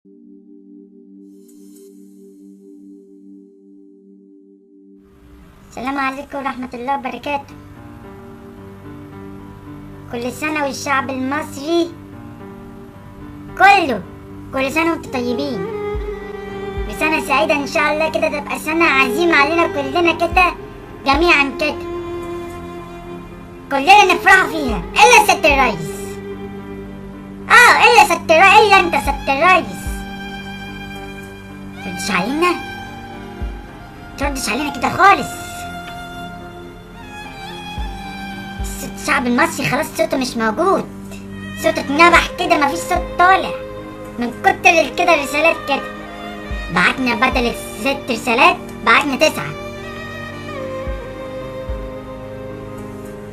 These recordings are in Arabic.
السلام عليكم ورحمة الله وبركاته. كل سنة والشعب المصري كله، كل سنة وانتم طيبين، بسنة سعيدة ان شاء الله كده، تبقى سنة عزيمة علينا كلنا كده جميعا كده، كلنا نفرح فيها الا ست الريس. الا ست الريس، الا انت ست الريس. تردش علينا، تردش علينا كده خالص. الشعب المصري خلاص صوته مش موجود، صوته اتنبح كده، مفيش صوت طالع من كتر كده الرسالات كده. بعتنا بدل 6 رسالات بعتنا 9،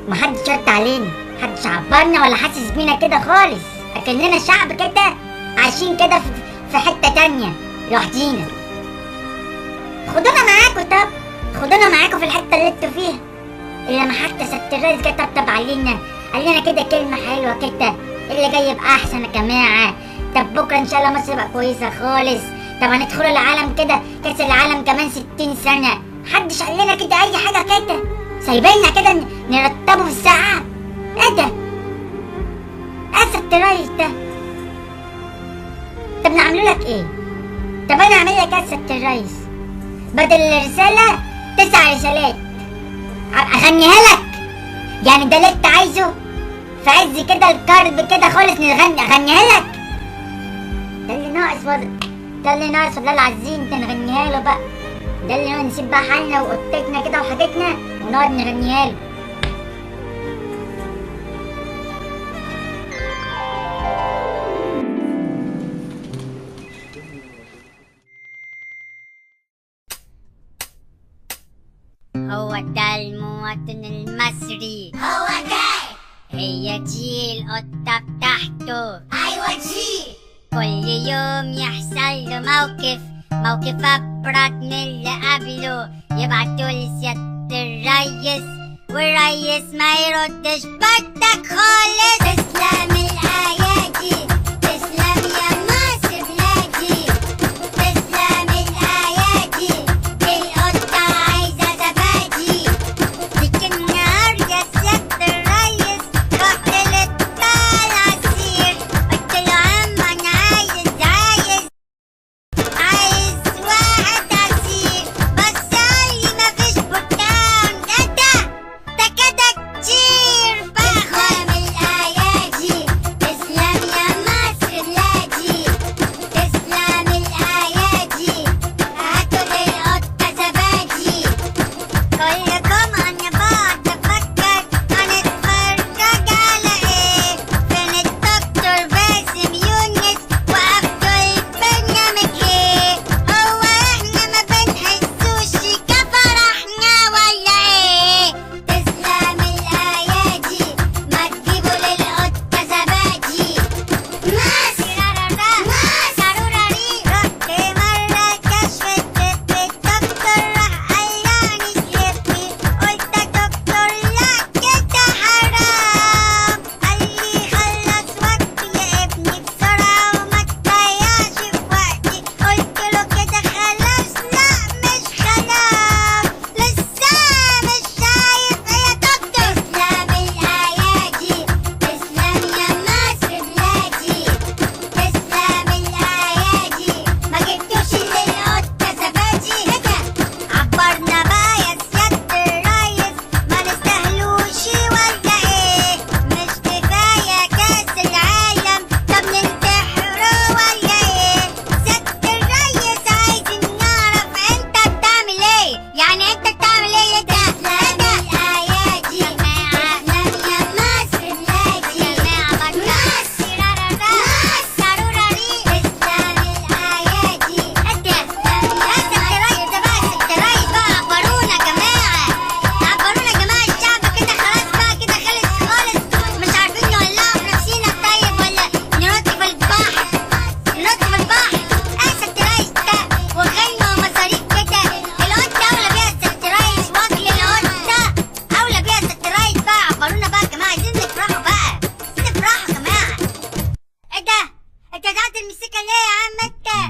محدش رد علينا، محدش عبرنا ولا حاسس بينا كده خالص، اكننا شعب كده عايشين كده في حتة تانية لوحدينا. خدونا معاكم، طب خدونا معاكم في الحتة اللي انتوا فيها. إلا ما حتى ست الريس كده طبطب علينا، قال لنا كده كلمة حلوة كده، اللي جاي يبقى أحسن يا جماعة. طب بكرة إن شاء الله مصر تبقى كويسة خالص. طب هندخلوا العالم كده، كأس العالم كمان 60 سنة. محدش قال لنا كده أي حاجة كده، سايبيننا كده نرتبوا في الساعة. إيه ده؟ إيه ست الريس ده؟ طب نعملوا لك إيه؟ طب أنا أعمل لك إيه يا ست الريس؟ بدل الرسالة 9 رسالات اغنيها لك، يعني ده اللي انت عايزه؟ في عز كده الكرب كده خالص اغنيها لك؟ ده اللي ناقص ده اللي ناقص والله العظيم انت نغنيها له بقى. ده اللي نسيب بقى حالنا وقطتنا كده وحاجتنا ونقعد نغنيها له. هو ده المواطن المصري، هو جاي. هي دي القطة بتاعته، أيوة دي. كل يوم يحصل له موقف أبرد من اللي قبله، يبعتوا لسيادة الريس والريس ما يردش بدك خالص. تسلم الأيادي، تسلم يا مصر بلادي، تسلم الأيادي، القطة عايزة زبادي. ليك النهار يا سيادة الريس، رحت للطال عصير، قلت له عم أنا عايز واحد عصير، بس قالي مفيش برتقال. ده كده كتير بقى. تسلم الأيادي،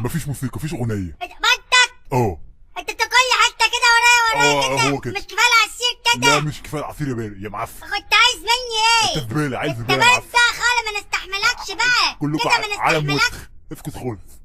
مفيش موسيقى، مفيش اغنيه. بنتك اه انت بتاكل لي حته كده ورايا كده. هو كده. مش كفايه العصير كده؟ لا مش كفايه عصير يا باري يا معفن. كنت عايز مني انت ايه؟ زباله، عايز انت زباله بنت معفن. خالص، ما نستحملكش بقى كلكم كده، ما عالم نستحملكش. وسخ. اسكت خالص.